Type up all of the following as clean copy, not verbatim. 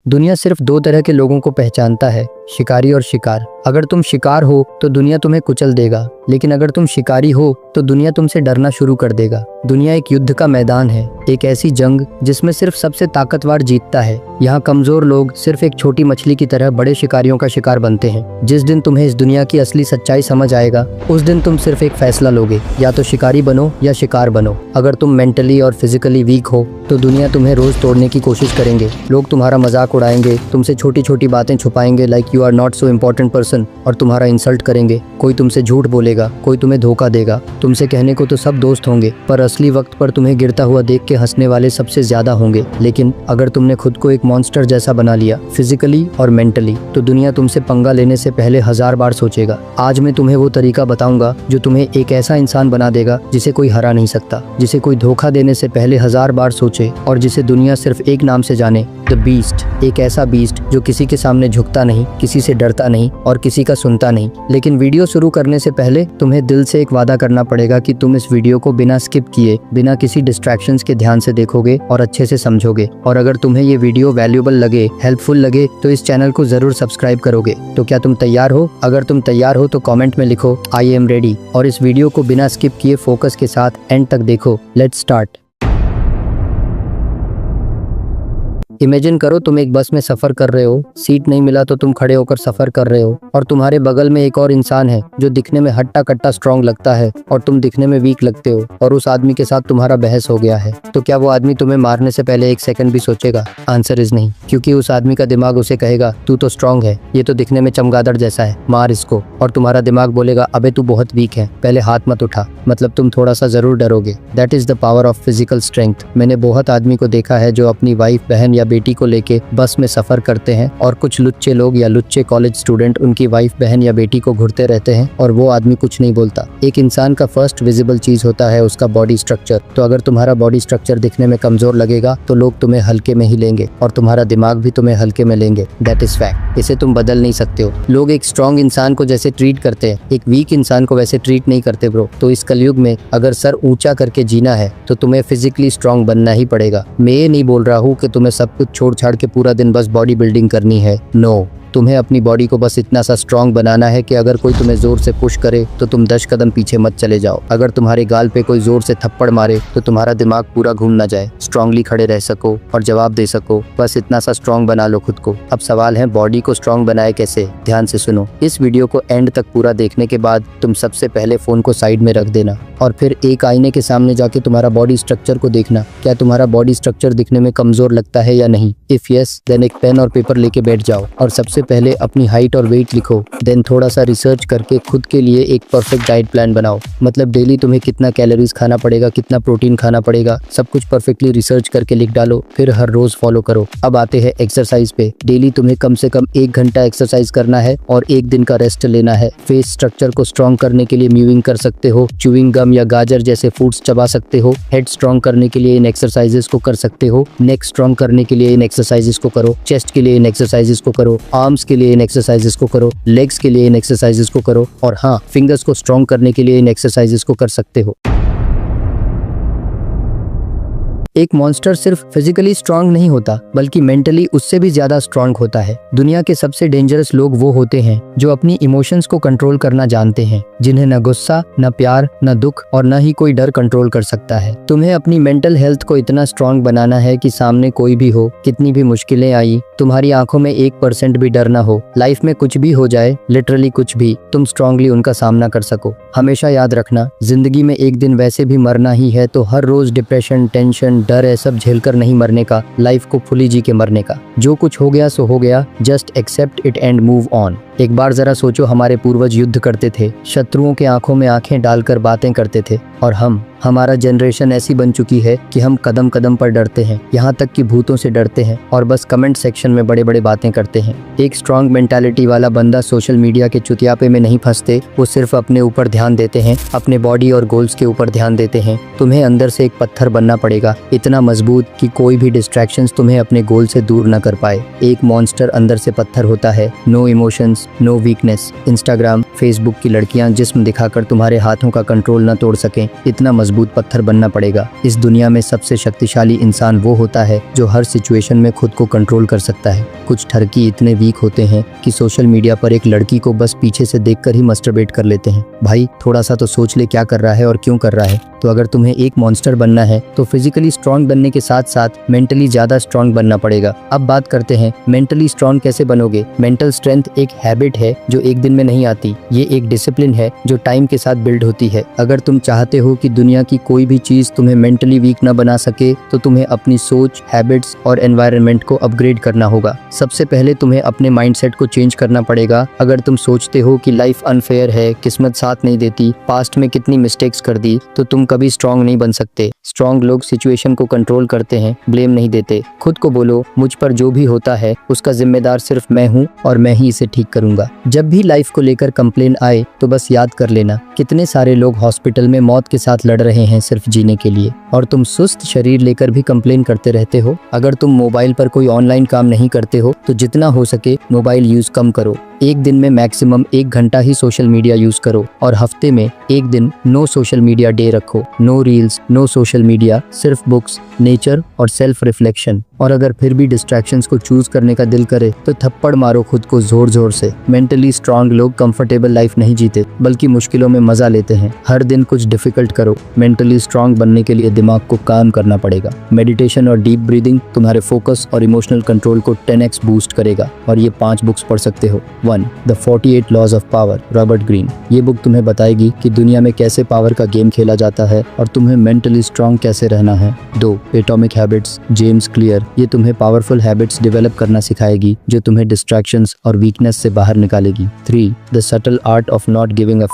दुनिया सिर्फ दो तरह के लोगों को पहचानता है, शिकारी और शिकार। अगर तुम शिकार हो तो दुनिया तुम्हें कुचल देगा, लेकिन अगर तुम शिकारी हो तो दुनिया तुमसे डरना शुरू कर देगा। दुनिया एक युद्ध का मैदान है, एक ऐसी जंग जिसमें सिर्फ सबसे ताकतवर जीतता है। यहाँ कमजोर लोग सिर्फ एक छोटी मछली की तरह बड़े शिकारियों का शिकार बनते हैं। जिस दिन तुम्हें इस दुनिया की असली सच्चाई समझ आएगा, उस दिन तुम सिर्फ एक फैसला लोगे, या तो शिकारी बनो या शिकार बनो। अगर तुम मेंटली और फिजिकली वीक हो तो दुनिया तुम्हें रोज तोड़ने की कोशिश करेंगे। लोग तुम्हारा मजाक उड़ाएंगे, तुमसे छोटी छोटी बातें छुपाएंगे like you are not so important person, और तुम्हारा इंसल्ट करेंगे। कोई तुमसे झूठ बोलेगा, कोई तुम्हें धोखा देगा। तुमसे कहने को तो सब दोस्त होंगे, पर असली वक्त पर तुम्हें गिरता हुआ देख के हंसने वाले सबसे ज्यादा होंगे। लेकिन अगर तुमने खुद को एक मॉन्स्टर जैसा बना लिया, फिजिकली और मेंटली, तो दुनिया तुमसे पंगा लेने से पहले 1000 बार सोचेगा। आज मैं तुम्हें वो तरीका बताऊंगा जो तुम्हें एक ऐसा इंसान बना देगा जिसे कोई हरा नहीं सकता, जिसे कोई धोखा देने से पहले 1000 बार सोचे, और जिसे दुनिया सिर्फ एक नाम से जाने, द बीस्ट। एक ऐसा बीस्ट जो किसी के सामने झुकता नहीं, किसी से डरता नहीं और किसी का सुनता नहीं। लेकिन वीडियो शुरू करने से पहले तुम्हें दिल से एक वादा करना पड़ेगा कि तुम इस वीडियो को बिना स्किप किए, बिना किसी डिस्ट्रैक्शंस के ध्यान से देखोगे और अच्छे से समझोगे। और अगर तुम्हें ये वीडियो वैल्यूएबल लगे, हेल्पफुल लगे, तो इस चैनल को जरूर सब्सक्राइब करोगे। तो क्या तुम तैयार हो? अगर तुम तैयार हो तो कमेंट में लिखो आई एम रेडी, और इस वीडियो को बिना स्किप किए फोकस के साथ एंड तक देखो। Let's start. इमेजिन करो तुम एक बस में सफर कर रहे हो, सीट नहीं मिला तो तुम खड़े होकर सफर कर रहे हो, और तुम्हारे बगल में एक और इंसान है जो दिखने में हट्टा कट्टा स्ट्रांग लगता है और तुम दिखने में वीक लगते हो, और उस आदमी के साथ तुम्हारा बहस हो गया है। तो क्या वो आदमी तुम्हें मारने से पहले एक सेकंड भी सोचेगा? आंसर इज नहीं, क्योंकि उस आदमी का दिमाग उसे कहेगा तू तो स्ट्रांग है, ये तो दिखने में चमगादड़ जैसा है, मार इसको। और तुम्हारा दिमाग बोलेगा अबे तू बहुत वीक है, पहले हाथ मत उठा। मतलब तुम थोड़ा सा जरूर डरोगे। That is the power of physical strength. मैंने बहुत आदमी को देखा है जो अपनी वाइफ, बहन या बेटी को लेके बस में सफर करते हैं, और कुछ लुच्चे लोग या लुच्चे कॉलेज स्टूडेंट उनकी वाइफ, बहन या बेटी को घुरते रहते हैं, और वो आदमी कुछ नहीं बोलता। एक इंसान का फर्स्ट विजिबल चीज होता है उसका बॉडी स्ट्रक्चर। तो अगर तुम्हारा बॉडी स्ट्रक्चर दिखने में कमजोर लगेगा तो लोग तुम्हें हल्के में ही लेंगे, और तुम्हारा दिमाग भी तुम्हें हल्के में लेंगे। That is fact. इसे तुम बदल नहीं सकते हो। लोग एक स्ट्रॉन्ग इंसान को जैसे ट्रीट करते हैं, एक वीक इंसान को वैसे ट्रीट नहीं करते ब्रो। तो इस कलयुग में अगर सर ऊंचा करके जीना है तो तुम्हें फिजिकली स्ट्रॉन्ग बनना ही पड़ेगा। मैं ये नहीं बोल रहा हूँ कि तुम्हें सब कुछ छोड़ छाड़ के पूरा दिन बस बॉडी बिल्डिंग करनी है। नो, तुम्हें अपनी बॉडी को बस इतना सा स्ट्रांग बनाना है कि अगर कोई तुम्हें जोर से पुश करे तो तुम 10 कदम पीछे मत चले जाओ। अगर तुम्हारे गाल पे कोई जोर से थप्पड़ मारे तो तुम्हारा दिमाग पूरा घूम ना जाए, स्ट्रांगली खड़े रह सको और जवाब दे सको। बस इतना सा स्ट्रांग बना लो खुद को। अब सवाल है बॉडी को स्ट्रांग बनाए कैसे? ध्यान से सुनो। इस वीडियो को एंड तक पूरा देखने के बाद तुम सबसे पहले फोन को साइड में रख देना, और फिर एक आईने के सामने जाके तुम्हारा बॉडी स्ट्रक्चर को देखना। क्या तुम्हारा बॉडी स्ट्रक्चर दिखने में कमजोर लगता है या नहीं? इफ यस, देन एक पेन और पेपर लेके बैठ जाओ, और सबसे पहले अपनी हाइट और वेट लिखो। देन थोड़ा सा रिसर्च करके खुद के लिए एक परफेक्ट डाइट प्लान बनाओ। मतलब डेली तुम्हें कितना कैलोरीज खाना पड़ेगा, कितना प्रोटीन खाना पड़ेगा, सब कुछ परफेक्टली रिसर्च करके लिख डालो, फिर हर रोज फॉलो करो। अब आते हैं एक्सरसाइज पे। डेली तुम्हें कम से कम 1 घंटा एक्सरसाइज करना है और 1 दिन का रेस्ट लेना है। फेस स्ट्रक्चर को स्ट्रॉन्ग करने के लिए म्यूविंग कर सकते हो, च्यूइंग गम या गाजर जैसे फूड्स चबा सकते हो। हेड स्ट्रॉन्ग करने के लिए इन एक्सरसाइजेस को कर सकते हो। नेक स्ट्रॉन्ग करने के लिए इन एक्सरसाइजेस को करो। चेस्ट के लिए इन एक्सरसाइजेस को करो। आर्म्स के लिए इन एक्सरसाइजेस को करो। लेग्स के लिए इन एक्सरसाइजेस को करो। और हाँ, फिंगर्स को स्ट्रॉन्ग करने के लिए इन एक्सरसाइजेस को कर सकते हो। एक मॉन्स्टर सिर्फ फिजिकली स्ट्रांग नहीं होता, बल्कि मेंटली उससे भी ज्यादा स्ट्रांग होता है। दुनिया के सबसे डेंजरस लोग वो होते हैं जो अपनी इमोशंस को कंट्रोल करना जानते हैं, जिन्हें न गुस्सा, न प्यार, न दुख और न ही कोई डर कंट्रोल कर सकता है। तुम्हें अपनी मेंटल हेल्थ को इतना स्ट्रांग बनाना है कि सामने कोई भी हो, कितनी भी मुश्किलें आई, तुम्हारी आंखों में 1% भी डर ना हो। लाइफ में कुछ भी हो जाए, लिटरली कुछ भी, तुम स्ट्रांगली उनका सामना कर सको। हमेशा याद रखना, जिंदगी में एक दिन वैसे भी मरना ही है, तो हर रोज डिप्रेशन, टेंशन, डर है सब झेलकर नहीं मरने का, लाइफ को फुली जी के मरने का। जो कुछ हो गया सो हो गया, just accept it and move on. एक बार जरा सोचो, हमारे पूर्वज युद्ध करते थे, शत्रुओं के आंखों में आंखें डालकर बातें करते थे, और हमारा जनरेशन ऐसी बन चुकी है कि हम कदम कदम पर डरते हैं, यहाँ तक कि भूतों से डरते हैं, और बस कमेंट सेक्शन में बड़े बड़े बातें करते हैं। एक स्ट्रांग मेंटालिटी वाला बंदा सोशल मीडिया के चुतियापे में नहीं फंसते, वो सिर्फ अपने ऊपर ध्यान देते हैं, अपने बॉडी और गोल्स के ऊपर ध्यान देते हैं। तुम्हें अंदर से एक पत्थर बनना पड़ेगा, इतना मजबूत कि कोई भी डिस्ट्रैक्शंस तुम्हें अपने गोल से दूर न कर पाए। एक मॉन्स्टर अंदर से पत्थर होता है, no emotions, no weakness. Instagram, Facebook की लड़कियां जिस्म दिखाकर तुम्हारे हाथों का कंट्रोल न तोड़ सकें, इतना मजबूत पत्थर बनना पड़ेगा। इस दुनिया में सबसे शक्तिशाली इंसान वो होता है जो हर सिचुएशन में खुद को कंट्रोल कर सकता है। कुछ ठरकी इतने वीक होते हैं कि सोशल मीडिया पर एक लड़की को बस पीछे से देखकर ही मस्टरबेट कर लेते हैं। भाई थोड़ा सा तो सोच ले क्या कर रहा है और क्यों कर रहा है। तो अगर तुम्हें एक मॉन्स्टर बनना है तो फिजिकली स्ट्रांग बनने के साथ साथ मेंटली ज्यादा स्ट्रांग बनना पड़ेगा। अब बात करते हैं मेंटली स्ट्रांग कैसे बनोगे। मेंटल स्ट्रेंथ एक हैबिट है जो एक दिन में नहीं आती, ये एक डिसिप्लिन है जो टाइम के साथ बिल्ड होती है। अगर तुम चाहते हो कि दुनिया की कोई भी चीज तुम्हें मेंटली वीक न बना सके तो तुम्हें अपनी सोच, हैबिट्स और एनवायरनमेंट को अपग्रेड करना होगा। सबसे पहले तुम्हें अपने माइंडसेट को चेंज करना पड़ेगा। अगर तुम सोचते हो कि लाइफ अनफेयर है, किस्मत साथ नहीं देती, पास्ट में कितनी मिस्टेक्स कर दी, तो तुम कभी स्ट्रांग नहीं बन सकते। स्ट्रांग लोग सिचुएशन को कंट्रोल करते हैं, ब्लेम नहीं देते। खुद को बोलो मुझ पर जो भी होता है उसका जिम्मेदार सिर्फ मैं हूँ और मैं ही इसे ठीक करूंगा। जब भी लाइफ को लेकर कंप्लेन आए तो बस याद कर लेना कितने सारे लोग हॉस्पिटल में मौत के साथ लड़ रहे हैं सिर्फ जीने के लिए, और तुम सुस्त शरीर लेकर भी कंप्लेन करते रहते हो। अगर तुम मोबाइल पर कोई ऑनलाइन काम नहीं करते हो तो जितना हो सके मोबाइल यूज कम करो। एक दिन में मैक्सिमम 1 घंटा ही सोशल मीडिया यूज करो और हफ्ते में एक दिन नो सोशल मीडिया डे रखो। No reels, no social media, सिर्फ बुक्स, नेचर और सेल्फ रिफ्लेक्शन। और अगर फिर भी डिस्ट्रैक्शंस को चूज करने का दिल करे तो थप्पड़ मारो खुद को जोर जोर से। मेंटली स्ट्रांग लोग कंफर्टेबल लाइफ नहीं जीते बल्कि मुश्किलों में मजा लेते हैं। हर दिन कुछ डिफिकल्ट करो। मेंटली स्ट्रांग बनने के लिए दिमाग को काम करना पड़ेगा। मेडिटेशन और डीप ब्रीदिंग तुम्हारे फोकस और इमोशनल कंट्रोल को 10x बूस्ट करेगा। और ये 5 बुक्स पढ़ सकते हो। 1. The 48 laws of power, Robert Greene. ये बुक तुम्हें बताएगी कि दुनिया में कैसे पावर का गेम खेला जाता है और तुम्हें मेंटली स्ट्रांग कैसे रहना है। 2. Atomic habits, James clear. ये तुम्हें पावरफुल हैबिट्स डेवलप करना सिखाएगी जो तुम्हें डिस्ट्रैक्शंस और वीकनेस से बाहर निकालेगी। 3. The subtle art of not giving a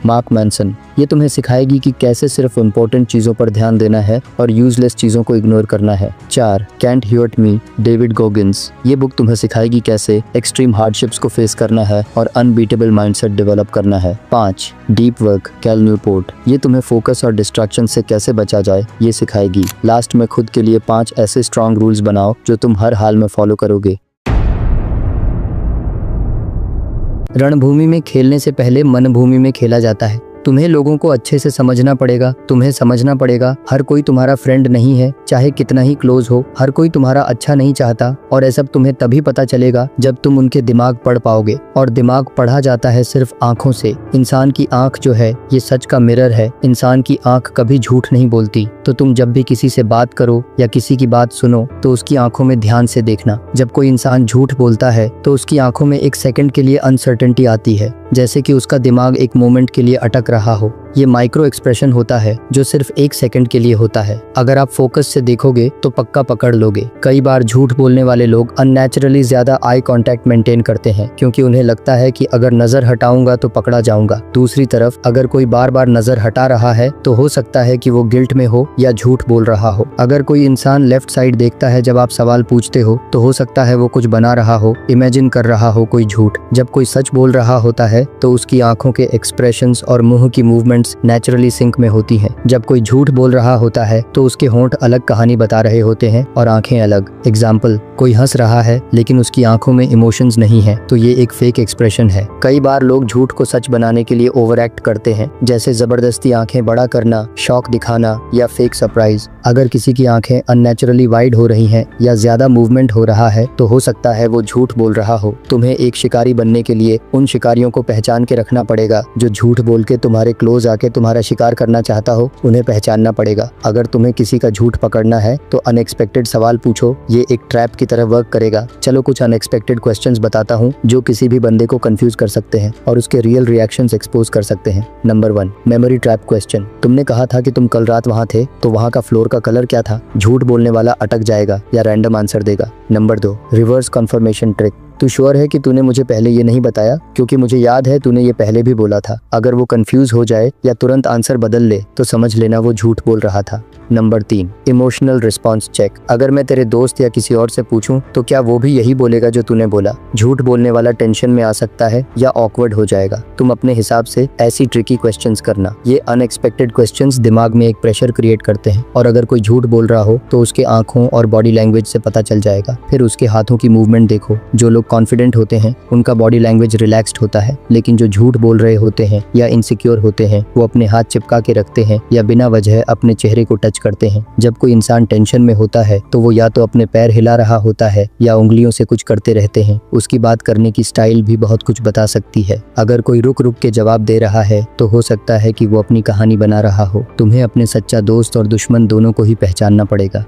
mark Manson. ये तुम्हें सिखाएगी कि कैसे सिर्फ इम्पोर्टेंट चीजों पर ध्यान देना है और यूजलेस चीजों को इग्नोर करना है। 4. Can't hurt me, David Goggins. ये बुक तुम्हें सिखाएगी कैसे एक्सट्रीम हार्डशिप्स को फेस करना है और अनबीटेबल माइंडसेट डेवलप करना है। 5. Deep work, Cal Newport. ये तुम्हें फोकस और डिस्ट्रैक्शन से कैसे बचा जाए ये सिखाएगी। लास्ट में खुद के लिए 5 ऐसे स्ट्रॉन्ग रूल्स बनाओ जो तुम हर हाल में फॉलो करोगे। रणभूमि में खेलने से पहले मनभूमि में खेला जाता है। तुम्हें लोगों को अच्छे से समझना पड़ेगा। तुम्हें समझना पड़ेगा हर कोई तुम्हारा फ्रेंड नहीं है, चाहे कितना ही क्लोज हो। हर कोई तुम्हारा अच्छा नहीं चाहता और ये सब तुम्हें तभी पता चलेगा जब तुम उनके दिमाग पढ़ पाओगे। और दिमाग पढ़ा जाता है सिर्फ आंखों से। इंसान की आंख जो है ये सच का मिरर है। इंसान की आंख कभी झूठ नहीं बोलती। तो तुम जब भी किसी से बात करो या किसी की बात सुनो तो उसकी आंखों में ध्यान से देखना। जब कोई इंसान झूठ बोलता है तो उसकी आंखों में एक सेकंड के लिए अनसर्टेनिटी आती है, जैसे कि उसका दिमाग एक मोमेंट के लिए अटक रहा हो। ये माइक्रो एक्सप्रेशन होता है जो सिर्फ 1 सेकंड के लिए होता है। अगर आप फोकस से देखोगे तो पक्का पकड़ लोगे। कई बार झूठ बोलने वाले लोग अननेचुरली ज्यादा आई कांटेक्ट मेंटेन करते हैं क्योंकि उन्हें लगता है कि अगर नजर हटाऊंगा तो पकड़ा जाऊंगा। दूसरी तरफ अगर कोई बार बार नजर हटा रहा है तो हो सकता है कि वो गिल्ट में हो या झूठ बोल रहा हो। अगर कोई इंसान लेफ्ट साइड देखता है जब आप सवाल पूछते हो तो हो सकता है वो कुछ बना रहा हो, इमेजिन कर रहा हो कोई झूठ। जब कोई सच बोल रहा होता है तो उसकी आंखों के एक्सप्रेशंस और मुंह की मूवमेंट्स नेचुरली सिंक में होती हैं। जब कोई झूठ बोल रहा होता है तो उसके होंठ अलग कहानी बता रहे होते हैं और आंखें अलग। एग्जाम्पल, कोई हंस रहा है लेकिन उसकी आंखों में इमोशंस नहीं है तो ये एक फेक एक्सप्रेशन है। कई बार लोग झूठ को सच बनाने के लिए ओवर एक्ट करते हैं, जैसे जबरदस्ती आंखें बड़ा करना, शौक दिखाना या फेक सरप्राइज। अगर किसी की आंखें अननेचुरली वाइड हो रही हैं या ज्यादा मूवमेंट हो रहा है तो हो सकता है वो झूठ बोल रहा हो। तुम्हें एक शिकारी बनने के लिए उन शिकारियों को पहचान के रखना पड़ेगा जो झूठ बोल के तुम्हारे क्लोज आके तुम्हारा शिकार करना चाहता हो। उन्हें पहचानना पड़ेगा। अगर तुम्हें किसी का झूठ पकड़ना है तो अनएक्सपेक्टेड सवाल पूछो, ये एक ट्रैप की तरह वर्क करेगा। चलो कुछ अनएक्सपेक्टेड क्वेश्चंस बताता हूँ जो किसी भी बंदे को कंफ्यूज कर सकते हैं और उसके रियल रिएक्शंस एक्सपोज कर सकते हैं। Number 1, memory trap question. तुमने कहा था कि तुम कल रात वहाँ थे, तो वहाँ का फ्लोर का कलर क्या था? झूठ बोलने वाला अटक जाएगा या रैंडम आंसर देगा। Number 2, reverse confirmation trick. तू श्योर है कि तूने मुझे पहले ये नहीं बताया, क्योंकि मुझे याद है तूने ये पहले भी बोला था। अगर वो कंफ्यूज हो जाए या तुरंत आंसर बदल ले तो समझ लेना वो झूठ बोल रहा था। Number 3, emotional response check. अगर मैं तेरे दोस्त या किसी और से पूछूं तो क्या वो भी यही बोलेगा जो तूने बोला? झूठ बोलने वाला टेंशन में आ सकता है या ऑकवर्ड हो जाएगा। तुम अपने हिसाब से ऐसी ट्रिकी क्वेश्चंस करना। ये अनएक्सपेक्टेड क्वेश्चंस दिमाग में एक प्रेशर क्रिएट करते हैं और अगर कोई झूठ बोल रहा हो तो उसके आंखों और बॉडी लैंग्वेज से पता चल जाएगा। फिर उसके हाथों की मूवमेंट देखो। जो लोग कॉन्फिडेंट होते हैं उनका बॉडी लैंग्वेज रिलैक्स्ड होता है, लेकिन जो झूठ बोल रहे होते हैं या इनसिक्योर होते हैं वो अपने हाथ चिपका के रखते हैं या बिना वजह अपने चेहरे को टच करते हैं। जब कोई इंसान टेंशन में होता है तो वो या तो अपने पैर हिला रहा होता है या उंगलियों से कुछ करते रहते हैं। उसकी बात करने की स्टाइल भी बहुत कुछ बता सकती है। अगर कोई रुक रुक के जवाब दे रहा है तो हो सकता है कि वो अपनी कहानी बना रहा हो। तुम्हें अपने सच्चा दोस्त और दुश्मन दोनों को ही पहचानना पड़ेगा।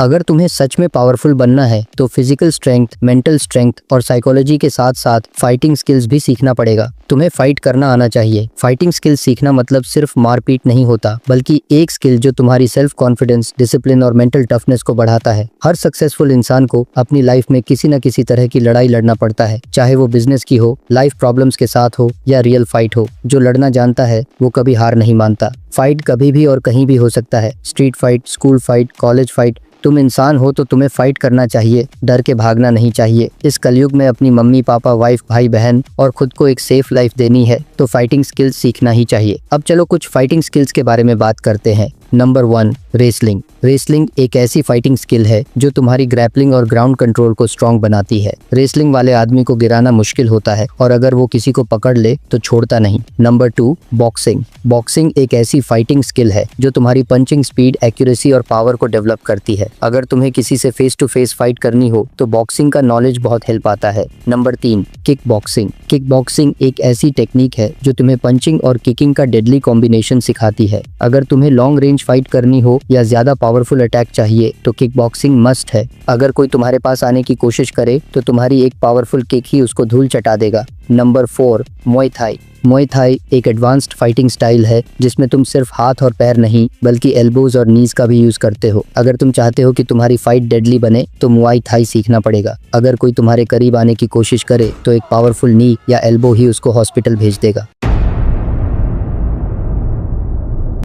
अगर तुम्हें सच में पावरफुल बनना है तो फिजिकल स्ट्रेंथ, मेंटल स्ट्रेंथ और साइकोलॉजी के साथ साथ फाइटिंग स्किल्स भी सीखना पड़ेगा। तुम्हें फाइट करना आना चाहिए। फाइटिंग स्किल्स सीखना मतलब सिर्फ मारपीट नहीं होता, बल्कि एक स्किल जो तुम्हारी सेल्फ कॉन्फिडेंस, डिसिप्लिन और मेंटल टफनेस को बढ़ाता है। हर सक्सेसफुल इंसान को अपनी लाइफ में किसी न किसी तरह की लड़ाई लड़ना पड़ता है, चाहे वो बिजनेस की हो, लाइफ प्रॉब्लम्स के साथ हो या रियल फाइट हो। जो लड़ना जानता है वो कभी हार नहीं मानता। फाइट कभी भी और कहीं भी हो सकता है। Street fight, school fight, college fight. तुम इंसान हो तो तुम्हें फाइट करना चाहिए, डर के भागना नहीं चाहिए। इस कलयुग में अपनी मम्मी पापा, वाइफ, भाई बहन और खुद को एक सेफ लाइफ देनी है तो फाइटिंग स्किल्स सीखना ही चाहिए। अब चलो कुछ फाइटिंग स्किल्स के बारे में बात करते हैं। Number 1, wrestling. रेसलिंग एक ऐसी फाइटिंग स्किल है जो तुम्हारी ग्रैपलिंग और ग्राउंड कंट्रोल को स्ट्रॉन्ग बनाती है। रेसलिंग वाले आदमी को गिराना मुश्किल होता है और अगर वो किसी को पकड़ ले तो छोड़ता नहीं। Number 2, boxing. बॉक्सिंग एक ऐसी फाइटिंग स्किल है जो तुम्हारी पंचिंग स्पीड, एक्यूरेसी और पावर को डेवलप करती है। अगर तुम्हें किसी से फेस टू फेस फाइट करनी हो तो बॉक्सिंग का नॉलेज बहुत हेल्प आता है। Number 3, kick boxing. Kick boxing एक ऐसी टेक्निक है जो तुम्हें पंचिंग और किकिंग का डेडली कॉम्बिनेशन सिखाती है। अगर तुम्हें लॉन्ग रेंज फाइट करनी हो या ज्यादा पावरफुल अटैक चाहिए तो किक बॉक्सिंग मस्ट है। अगर कोई तुम्हारे पास आने की कोशिश करे तो तुम्हारी एक पावरफुल किक ही उसको धूल चटा देगा। नंबर 4, मुए थाई। मुए थाई एक एडवांस्ड फाइटिंग स्टाइल है जिसमें तुम सिर्फ हाथ और पैर नहीं बल्कि एल्बोज और नीज का भी यूज करते हो। अगर तुम चाहते हो कि तुम्हारी फाइट डेडली बने तो मुआई थाई सीखना पड़ेगा। अगर कोई तुम्हारे करीब आने की कोशिश करे तो एक पावरफुल नी या एल्बो ही उसको हॉस्पिटल भेज देगा।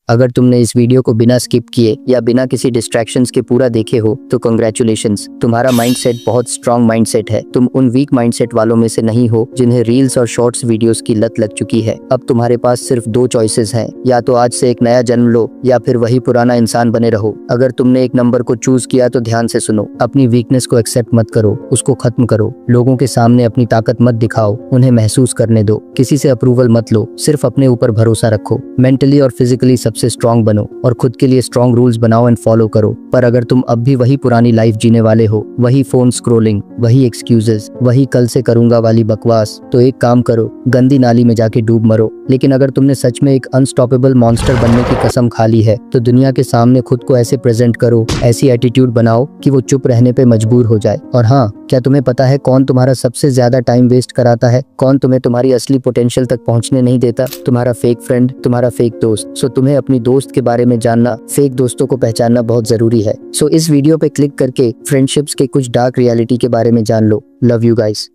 अगर तुमने इस वीडियो को बिना स्किप किए या बिना किसी डिस्ट्रैक्शंस के पूरा देखे हो तो कांग्रेचुलेशंस, तुम्हारा माइंडसेट बहुत स्ट्रांग माइंडसेट है। तुम उन वीक माइंडसेट वालों में से नहीं हो जिन्हें रील्स और शॉर्ट्स वीडियोस की लत लग चुकी है। अब तुम्हारे पास सिर्फ 2 चॉइसेस हैं, या तो आज से एक नया जन्म लो या फिर वही पुराना इंसान बने रहो। अगर तुमने एक नंबर को चूज किया तो ध्यान से सुनो। अपनी वीकनेस को एक्सेप्ट मत करो, उसको खत्म करो। लोगों के सामने अपनी ताकत मत दिखाओ, उन्हें महसूस करने दो। किसी से अप्रूवल मत लो, सिर्फ अपने ऊपर भरोसा रखो। मेंटली और फिजिकली सबसे स्ट्रांग बनो और खुद के लिए स्ट्रांग रूल्स बनाओ एंड फॉलो करो। पर अगर तुम अब भी वही पुरानी लाइफ जीने वाले हो, वही फोन स्क्रोलिंग, वही एक्सक्यूजेस, वही कल से करूंगा वाली बकवास, तो एक काम करो, गंदी नाली में जाके डूब मरो। लेकिन अगर तुमने सच में एक अनस्टॉपेबल मॉन्स्टर बनने की कसम खा ली है तो दुनिया के सामने खुद को ऐसे प्रेजेंट करो, ऐसी एटीट्यूड बनाओ कि वो चुप रहने पे मजबूर हो जाए। और हाँ, क्या तुम्हें पता है कौन तुम्हारा सबसे ज्यादा टाइम वेस्ट कराता है? कौन तुम्हें तुम्हारी असली पोटेंशियल तक पहुंचने नहीं देता? तुम्हारा फेक फ्रेंड, तुम्हारा फेक दोस्त। सो तुम्हें अपनी दोस्त के बारे में जानना, फेक दोस्तों को पहचानना बहुत जरूरी है। सो इस वीडियो पे क्लिक करके फ्रेंडशिप्स के कुछ डार्क रियलिटी के बारे में जान लो। Love you guys.